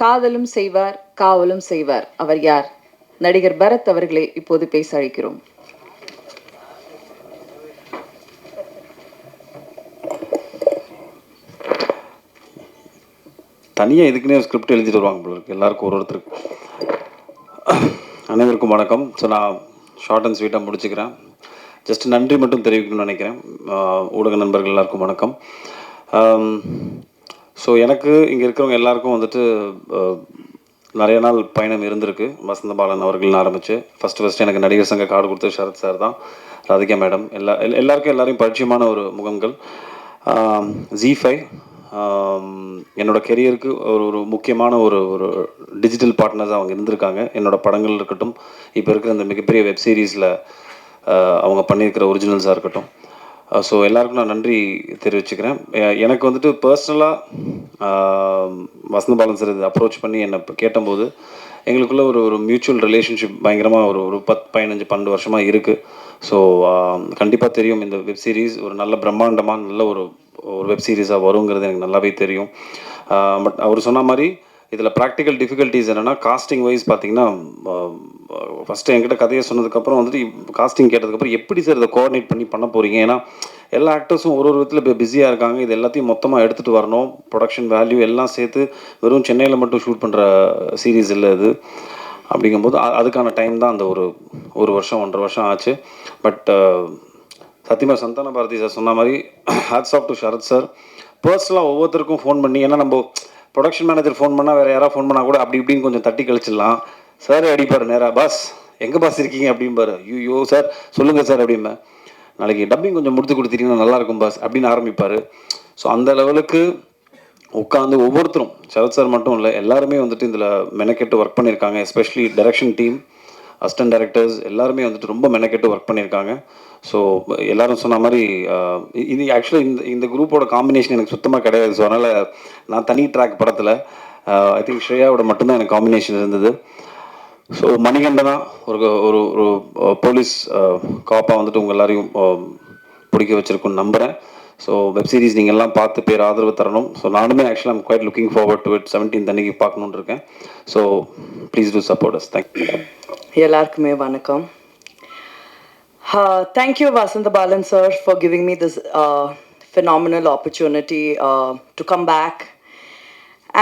காதலும் செய்வார், காவலும் செய்வார். அவர் யார்? நடிகர் பரத் அவர்களை இப்போது பேச அழைக்கிறோம். தனியாக இதுக்குன்னே ஸ்கிரிப்ட் எழுதிட்டு வருவாங்க போல இருக்கு எல்லாருக்கும் ஒருத்தருக்கு. அனைவருக்கும் வணக்கம். ஸோ நான் ஷார்ட் அண்ட் ஸ்வீட்டாக முடிச்சுக்கிறேன். ஜஸ்ட் நன்றி மட்டும் தெரிவிக்கணும்னு நினைக்கிறேன். ஊடக நண்பர்கள் எல்லாருக்கும் வணக்கம். ஸோ எனக்கு இங்கே இருக்கிறவங்க எல்லாருக்கும் வந்துட்டு நிறைய நாள் பயணம் இருந்திருக்கு. வசந்த பாலன் அவர்கள் ஆரம்பித்து ஃபஸ்ட்டு எனக்கு நடிகர் சங்க கார்டு கொடுத்து ஷரத் சார் தான், ராதிகா மேடம், எல்லாருக்கும் எல்லாரையும் பரிச்சயமான ஒரு முகங்கள். ஜி5 என்னோடய கெரியருக்கு ஒரு முக்கியமான ஒரு டிஜிட்டல் பார்ட்னர்ஸாக அவங்க இருந்திருக்காங்க. என்னோடய படங்கள் இருக்கட்டும், இப்போ இருக்கிற அந்த மிகப்பெரிய வெப் சீரிஸில் அவங்க பண்ணியிருக்கிற ஒரிஜினல்ஸாக இருக்கட்டும். ஸோ எல்லாருக்கும் நான் நன்றி தெரிவிச்சுக்கிறேன். எனக்கு வந்துட்டு பர்சனலாக வசந்த பாலன் சார் இது அப்ரோச் பண்ணி என்னை இப்போ கேட்டபோது எங்களுக்குள்ளே ஒரு மியூச்சுவல் ரிலேஷன்ஷிப் பயங்கரமாக ஒரு 10-15-12 வருஷமாக இருக்குது. ஸோ கண்டிப்பாக தெரியும் இந்த வெப் சீரிஸ் ஒரு நல்ல பிரம்மாண்டமாக நல்ல ஒரு வெப் சீரிஸாக வருங்கிறது எனக்கு நல்லாவே தெரியும். பட் அவர் சொன்ன மாதிரி இதில் ப்ராக்டிக்கல் டிஃபிகல்ட்டிஸ் என்னென்னா, காஸ்டிங் வைஸ் பார்த்தீங்கன்னா, ஃபஸ்ட்டு என்கிட்ட கதையை சொன்னதுக்கப்புறம் வந்துட்டு காஸ்டிங் கேட்டதுக்கப்புறம் எப்படி சார் இதை கோஆர்டினேட் பண்ண போகிறீங்க? ஏன்னா எல்லா ஆக்டர்ஸும் ஒரு விதத்தில் இப்போ பிஸியாக இருக்காங்க. இது எல்லாத்தையும் மொத்தமாக எடுத்துகிட்டு வரணும். ப்ரொடக்ஷன் வேல்யூ எல்லாம் சேர்த்து வெறும் சென்னையில் மட்டும் ஷூட் பண்ணுற சீரீஸ் இல்லை இது. அப்படிங்கும்போது அதுக்கான டைம் தான் அந்த ஒரு வருஷம் 1.5 வருஷம் ஆச்சு. பட் சத்தியமாக சந்தான பாரதி சார் சொன்ன மாதிரி hats off to Sharath sir. பர்சனலாக ஒவ்வொருத்தருக்கும் ஃபோன் பண்ணி, ஏன்னா நம்ம ப்ரொடக்ஷன் மேனேஜர் ஃபோன் பண்ணால் வேறு யாராவது ஃபோன் பண்ணால் கூட அப்படி இப்படின்னு கொஞ்சம் தட்டி கழிச்சிடலாம். சார் அடிப்பார் நேராக, பாஸ் எங்கே பாஸ் இருக்கீங்க அப்படிம்பாரு. ஐயோ சார் சொல்லுங்கள் சார் அப்படிம்பேன். நாளைக்கு டப்பிங் கொஞ்சம் முடித்து கொடுத்துட்டீங்கன்னா நல்லாயிருக்கும் பாஸ் அப்படின்னு ஆரம்பிப்பார். ஸோ அந்த லெவலுக்கு உட்காந்து ஒவ்வொருத்தரும், சரத் சார் மட்டும் இல்லை, எல்லாருமே வந்துட்டு இதில் மெனக்கெட்டு ஒர்க் பண்ணியிருக்காங்க. Especially direction team, assistant directors எல்லாருமே வந்துட்டு ரொம்ப மெனக்கெட்டு ஒர்க் பண்ணியிருக்காங்க. ஸோ எல்லோரும் சொன்ன மாதிரி இது ஆக்சுவலாக இந்த குரூப்போட காம்பினேஷன் எனக்கு சுத்தமாக கிடையாது. ஸோ அதனால் நான் தனி ட்ராக் படத்தில் ஐ திங்க் ஸ்ரேயாவோட மட்டும்தான் எனக்கு காம்பினேஷன் இருந்தது. ஸோ மணிகண்டனா ஒரு ஒரு ஒரு போலீஸ் காப்பாக வந்துட்டு உங்கள் எல்லாரையும் பிடிக்க வச்சுருக்குன்னு நம்புகிறேன். ஸோ வெப் சீரிஸ் நீங்கள் எல்லாம் பார்த்து பேர் ஆதரவு தரணும். ஸோ நானுமே ஆக்சுவலாக I'm quite looking forward to it. 17th அன்னைக்கு பார்க்கணுன்னு இருக்கேன். So please do support us. Thank you. எல்லாருக்குமே வணக்கம். Thank you, Vasantha Balan sir, for giving me this phenomenal opportunity to come back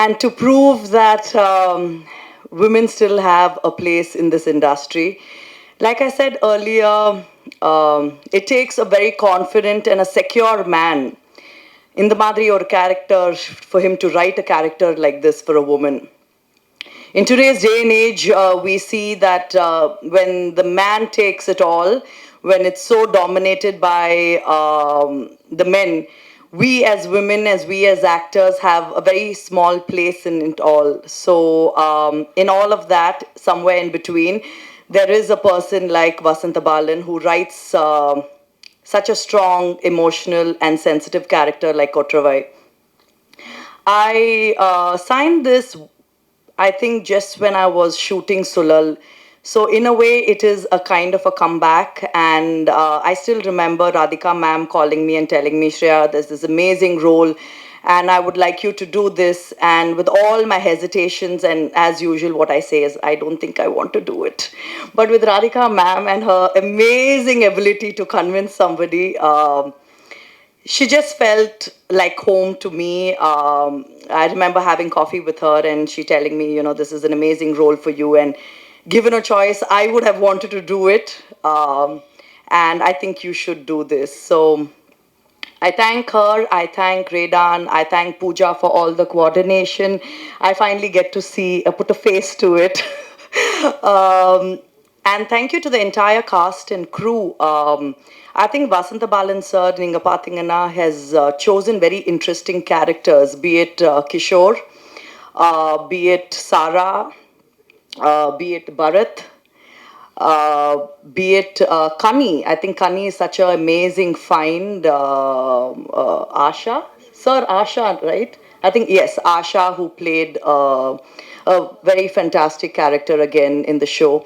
and to prove that women still have a place in this industry. Like I said earlier, it takes a very confident and a secure man in the Madri or character for him to write a character like this for a woman. In today's day and age, we see that when the man takes it all, when it's so dominated by the men, we as women, we as actors have a very small place in it all. So in all of that, somewhere in between, there is a person like Vasantha Balan who writes such a strong, emotional and sensitive character like Kotravai. I signed this, I think, just when I was shooting Sulal. So in a way, it is a kind of a comeback. And I still remember Radhika ma'am calling me and telling me, Shreya, there's this amazing role and I would like you to do this. And with all my hesitations, and as usual, what I say is, I don't think I want to do it. But with Radhika ma'am and her amazing ability to convince somebody, she just felt like home to me. I remember having coffee with her and she telling me, you know, this is an amazing role for you. And given a choice, I would have wanted to do it. And I think you should do this. So I thank her, I thank Redan, I thank Pooja for all the coordination. I finally get to see, put a face to it. And thank you to the entire cast and crew. I think Vasantha Balan sir, Ninga Pathingana, has chosen very interesting characters, be it Kishore, be it Sarah, be it Bharat, be it Kani. I think Kani is such an amazing find. Asha? Sir, Asha, right? I think, yes, Asha, who played a very fantastic character again in the show.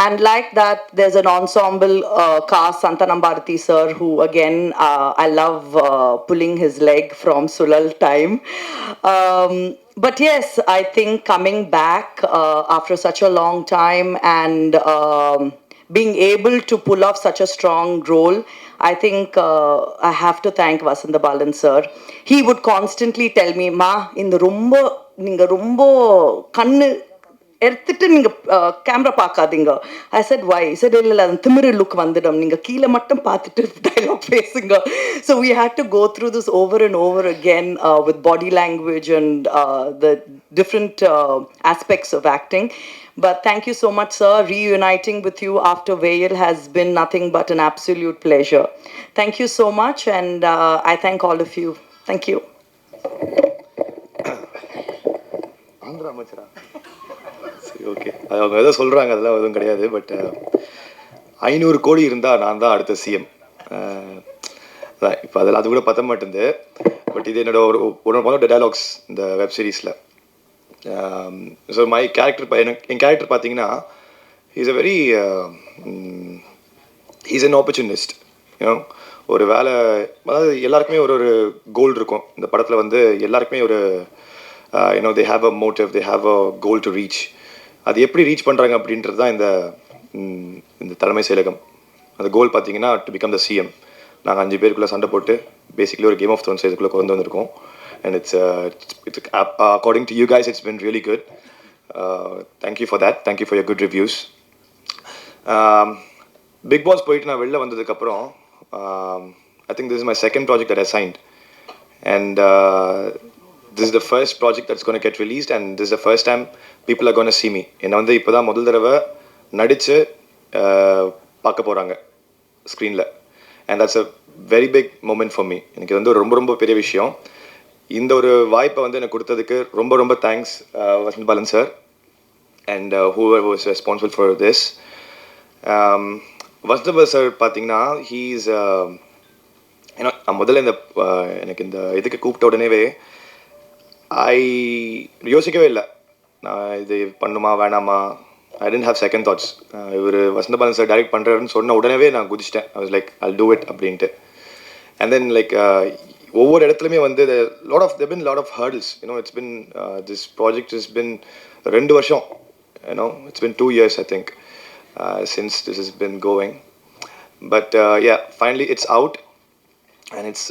And like that, there's an ensemble cast, Santanam Bharati sir, who again, I love pulling his leg from Sulal time. But yes, I think coming back after such a long time and being able to pull off such a strong role, I think I have to thank Vasanta Balan sir. He would constantly tell me, "Ma, in the நீங்க ரொம்ப கண்ணு எடுத்துட்டு நீங்க camera பார்க்காதீங்க." I said why? He said இல்ல அந்த திமிரு look வந்துடும், நீங்க கீழே மட்டும் பார்த்துட்டு dialogue பேசுங்க. So we had to go through this over and over again with body language and the different aspects of acting. But thank you so much, sir. Reuniting with you after Vale has been nothing but an absolute pleasure. Thank you so much, and I thank all of you. Thank you. Andhra அமைச்சரா? சரி, okay. அது அவங்க எதோ சொல்கிறாங்க, அதெல்லாம் எதுவும் கிடையாது. But 500 கோடி இருந்தால் நான் தான் அடுத்த சிஎம். அதான் இப்போ அதில் அது கூட பத்த மாட்டேங்குது. பட் இது என்னோட ஒன் ஆஃப் த டயலாக்ஸ் இந்த வெப் சீரிஸில். ஸோ மை கேரக்டர், என் கேரக்டர் பார்த்தீங்கன்னா is a very is an opportunist. ஒரு வேலை, அதாவது எல்லாருக்குமே ஒரு ஒரு கோல் இருக்கும் இந்த படத்தில். வந்து எல்லாருக்குமே ஒரு they have a motive, they have a goal to reach. அது எப்படி ரீச் பண்ணுறாங்க அப்படின்றது தான் இந்த தலைமை செயலகம். அந்த கோல் பார்த்தீங்கன்னா டு பிகம் த சிஎம். நாங்கள் 5 பேருக்குள்ளே சண்டை போட்டு பேசிக்கலி ஒரு கேம் ஆஃப் த்ரோன்ஸ் இதுக்குள்ளே கொண்டு வந்திருக்கோம். And it's according to you guys it's been really good. Thank you for that. Thank you for your good reviews. Bigg Boss போயிட்டு நான் வெளில வந்ததுக்கப்புறம் I think this is my second project that I signed. And this is the first project that's going to get released, and this is the first time people are going to see me. என்னை வந்து இப்போ தான் முதல் தடவை நடித்து பார்க்க போகிறாங்க ஸ்க்ரீனில். And that's a very big moment for me. எனக்கு வந்து ரொம்ப ரொம்ப பெரிய விஷயம். இந்த ஒரு வாய்ப்பை வந்து எனக்கு கொடுத்ததுக்கு ரொம்ப ரொம்ப thanks Vasanth Balan sir and whoever was responsible for this. Vasanth Balan sir பார்த்தீங்கன்னா ஹீஸ் ஏன்னா நான் முதல்ல எனக்கு இந்த இதுக்கு கூப்பிட்ட உடனேவே யோசிக்கவே இல்லை, நான் இது பண்ணுமா வேணாமா. I tend have second thoughts. இவர் வசந்த பாலன் சார் டைரக்ட் பண்ணுறாருன்னு சொன்ன உடனே நான் குதிச்சிட்டேன். I was like I'll do it அப்படின்ட்டு. அண்ட் தென் லைக் ஒவ்வொரு இடத்துலையுமே வந்து lot of hurdles. It's been this project is been 2 வருஷம். It's been 2 years I think since this has been going. But yeah, finally it's out and it's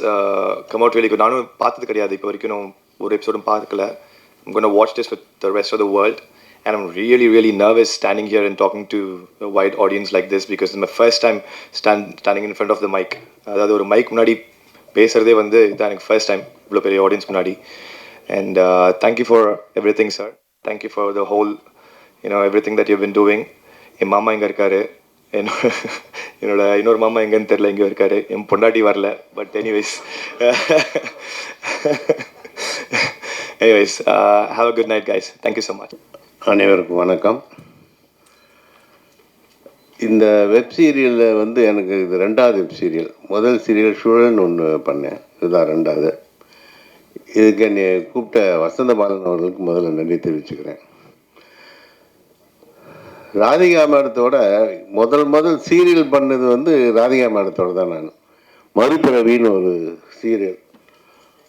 come out really good. நானும் பார்த்தது கிடையாது இப்போ வரைக்கும், ஒரு எபிசோடும் பார்க்கல. I'm going to watch this with the rest of the world, and I'm really really nervous standing here and talking to a wide audience like this because it's my first time standing in front of the mic. அதாவது ஒரு mic முன்னாடி பேசுகிறதே வந்து இதுதான் எனக்கு first time இவ்வளோ பெரிய audience முன்னாடி. And thank you for everything sir. Thank you for the whole everything that you've been doing. என் மாமா இங்கே இருக்காரு, என்னோட இன்னொரு மாமா எங்கன்னு தெரில, எங்கேயோ இருக்காரு. என் பொண்டாட்டி வரல. But anyways have a good night guys. Thank you so much. அனைவருக்கும் வணக்கம். இந்த வெப் சீரியலில் வந்து எனக்கு இது 2வது வெப் சீரியல். முதல் சீரியல் சுழன் ஒன்று பண்ணேன், இதுதான் 2வது. இதுக்கு என்னை கூப்பிட்ட வசந்த பாலன் அவர்களுக்கு முதல்ல நன்றி தெரிவிச்சுக்கிறேன். ராதிகா மேடத்தோட முதல் சீரியல் பண்ணது வந்து ராதிகா மேடத்தோடு தான். நான் மறுபிறவின்னு ஒரு சீரியல்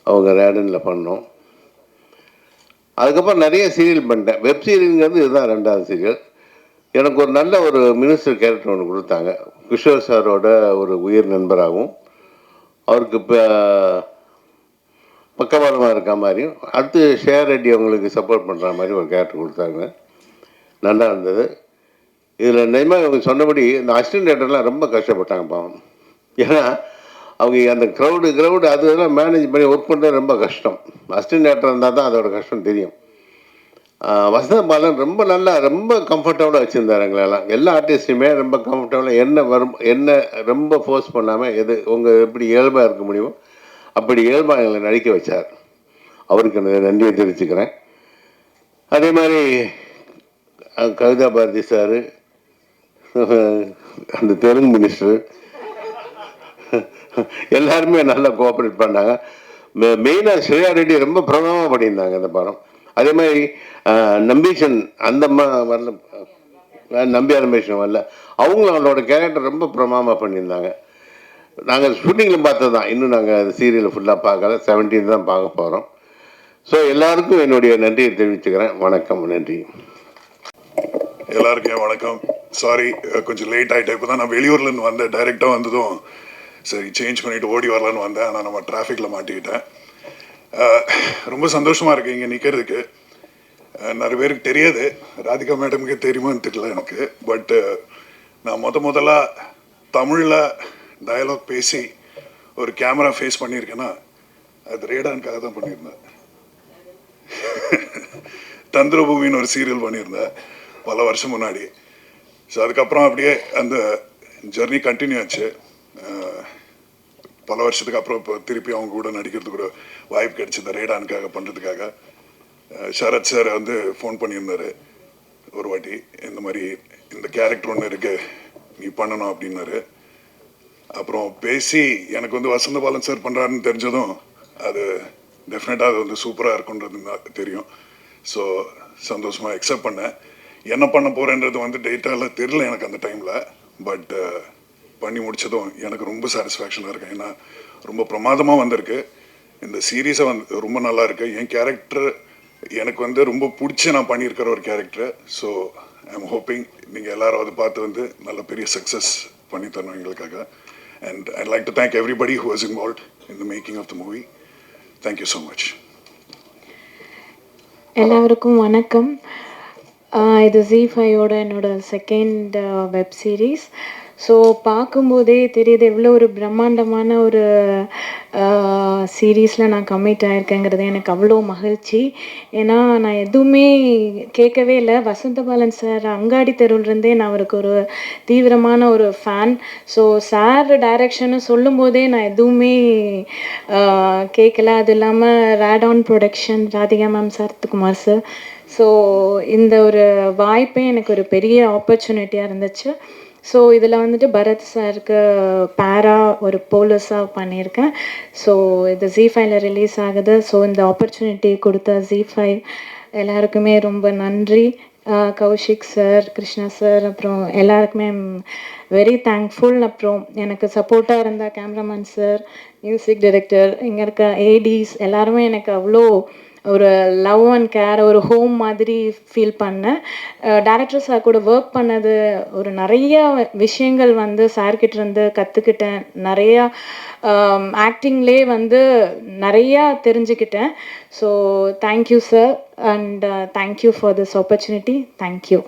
அவங்க ரேடனில் பண்ணோம். அதுக்கப்புறம் நிறைய சீரியல் பண்ணிட்டேன். வெப் சீரியலுங்கிறது இதுதான் 2வது சீரியல். எனக்கு ஒரு நல்ல ஒரு மினிஸ்டர் கேரக்டர் ஒன்று கொடுத்தாங்க. கிஷோர் சாரோட ஒரு உயிர் நண்பராகவும் அவருக்கு இப்போ பக்கபலமாக இருக்க மாதிரியும், அடுத்து ஷேர் ரெட்டி அவங்களுக்கு சப்போர்ட் பண்ணுற மாதிரி ஒரு கேரக்டர் கொடுத்தாங்க. நல்லா இருந்தது. இதில் நிஜமாக இவங்க சொன்னபடி இந்த அசிஸ்டன்ட் டேரக்டர்லாம் ரொம்ப கஷ்டப்பட்டாங்க பாவம். ஏன்னா அவங்க அந்த க்ரௌடு அதெல்லாம் மேனேஜ் பண்ணி ஒர்க் பண்ணுறது ரொம்ப கஷ்டம். அசிஸ்டன்ட் டேரக்டர் இருந்தால் தான் அதோட கஷ்டம் தெரியும். வசந்த பாலன் ரொம்ப கம்ஃபர்டபுளாக வச்சுருந்தார் எங்களெல்லாம். எல்லா ஆர்டிஸ்ட்டையுமே ரொம்ப கம்ஃபர்டபுளாக என்ன ரொம்ப ஃபோர்ஸ் பண்ணாமல் உங்கள் எப்படி இயல்பாக இருக்க முடியுமோ அப்படி இயல்பாக எங்களை நடிக்க வச்சார். அவருக்கு நன்றியை தெரிவிச்சுக்கிறேன். அதே மாதிரி கவிதா பாரதி சார், அந்த தெலுங்கு மினிஸ்டர் எல்லாருமே நல்லா கோஆப்ரேட் பண்ணாங்க. மெயினாக ஸ்ரேயா ரெட்டி ரொம்ப பிரபலமாக பண்ணியிருந்தாங்க இந்த படம். அதே மாதிரி நம்பீஷன் அந்த வரல, நம்பியார் ரமேஷன் வரல, அவங்களும் அவங்களோட கேரக்டர் ரொம்ப பிரமாதமாக பண்ணியிருந்தாங்க. நாங்கள் ஷூட்டிங்கில் பார்த்தது தான், இன்னும் நாங்கள் அது சீரியலை ஃபுல்லாக பார்க்கல. 17 தான் பார்க்க போகிறோம். ஸோ எல்லாருக்கும் என்னுடைய நன்றியை தெரிவிச்சுக்கிறேன். வணக்கம், நன்றி. எல்லாருக்கும் வணக்கம். சாரி, கொஞ்சம் லேட் ஆகிட்டேன். இப்போ தான் நான் வெளியூர்லேருந்து வந்தேன். டைரெக்டாக வந்ததும் சரி சேஞ்ச் பண்ணிவிட்டு ஓடி வரலான்னு வந்தேன். ஆனால் நம்ம டிராஃபிக்கில் மாட்டிக்கிட்டேன். ரொம்ப சந்தோஷமாக இருக்குது இங்கே நிற்கிறதுக்கு. நிறைய பேருக்கு தெரியாது, ராதிகா மேடமுக்கு தெரியுமான்னு தெரியல எனக்கு. பட் நான் முதலாக தமிழில் டயலாக் பேசி ஒரு கேமரா ஃபேஸ் பண்ணியிருக்கேன்னா அது ரேடானுக்காக தான் பண்ணியிருந்தேன். தந்திரபூமின்னு ஒரு சீரியல் பண்ணியிருந்தேன் பல வருஷம் முன்னாடி. ஸோ அதுக்கப்புறம் அப்படியே அந்த ஜர்னி கண்டினியூ ஆச்சு. பல வருஷத்துக்கு அப்புறம் இப்போ திருப்பி அவங்க கூட நடிக்கிறதுக்கு ஒரு வாய்ப்பு கிடைச்சது ரேடானுக்காக பண்ணுறதுக்காக. சரத் சார் வந்து ஃபோன் பண்ணியிருந்தார் ஒரு வாட்டி, இந்த மாதிரி இந்த கேரக்டர் ஒன்று இருக்குது நீ பண்ணணும் அப்படின்னாரு. அப்புறம் பேசி எனக்கு வந்து வசந்த பாலன் சார் பண்ணுறாருன்னு தெரிஞ்சதும் அது டெஃபினட்டாக அது வந்து சூப்பராக இருக்குன்றது தெரியும். ஸோ சந்தோஷமாக அக்செப்ட் பண்ணேன். என்ன பண்ண போகிறேன்றது வந்து டேட்டாவில் தெரில எனக்கு அந்த டைமில். பட் பண்ணி முடித்ததும் எனக்கு ரொம்ப சாட்டிஸ்ஃபேக்ஷனாக இருக்குது. ஏன்னா ரொம்ப பிரமாதமாக வந்திருக்கு. இந்த சீரீஸை வந்து ரொம்ப நல்லா இருக்குது. என் கேரக்டர் எனக்கு வந்து ரொம்ப பிடிச்சி நான் பண்ணியிருக்கிற ஒரு character. So I am hoping நீங்கள் எல்லாரும் அதை பார்த்து வந்து நல்ல பெரிய சக்ஸஸ் பண்ணி தரணும் எங்களுக்காக. And I like to thank everybody who was involved in the making of the movie. Thank you so much. எல்லாருக்கும் வணக்கம். இது ZEE5யோட என்னோட செகண்ட் வெப் சீரிஸ். ஸோ பார்க்கும்போதே தெரியுது எவ்வளோ ஒரு பிரம்மாண்டமான ஒரு சீரீஸில் நான் கமிட் ஆகிருக்கேங்கிறது எனக்கு அவ்வளோ மகிழ்ச்சி. ஏன்னா நான் எதுவுமே கேட்கவே இல்லை. வசந்தபாலன் சார் அங்காடி தெருவிலேருந்தே நான் அவருக்கு ஒரு தீவிரமான ஒரு ஃபேன். ஸோ சார் டைரக்ஷன்னு சொல்லும்போதே நான் எதுவுமே கேட்கல. அது இல்லாமல் Radon production, Radhika ma'am, Sarathkumar sir. So இந்த ஒரு வாய்ப்பே எனக்கு ஒரு பெரிய ஆப்பர்ச்சுனிட்டியாக இருந்துச்சு. ஸோ இதில் வந்துட்டு பரத் சாருக்கு பேரா ஒரு போலீஸாக பண்ணியிருக்கேன். ஸோ இது ZEE5ல ரிலீஸ் ஆகுது. ஸோ இந்த ஆப்பர்ச்சுனிட்டி கொடுத்த ZEE5 எல்லாருக்குமே ரொம்ப நன்றி. கௌஷிக் சார், கிருஷ்ணா சார், அப்புறம் எல்லாருக்குமே வெரி தேங்க்ஃபுல். அப்புறம் எனக்கு சப்போர்ட்டாக இருந்த கேமராமேன் சார், மியூசிக் டைரக்டர், இங்கே இருக்க ஏடிஸ் எல்லாருமே எனக்கு அவ்வளோ ஒரு லவ் அண்ட் கேர், ஒரு ஹோம் மாதிரி ஃபீல் பண்ணேன். டைரக்டர் சார் கூட ஒர்க் பண்ணது ஒரு நிறையா விஷயங்கள் வந்து சார்கிட்டேருந்து கற்றுக்கிட்டேன். நிறையா ஆக்டிங்லேயே வந்து நிறையா தெரிஞ்சுக்கிட்டேன். So thank you sir, and thank you for this opportunity. Thank you.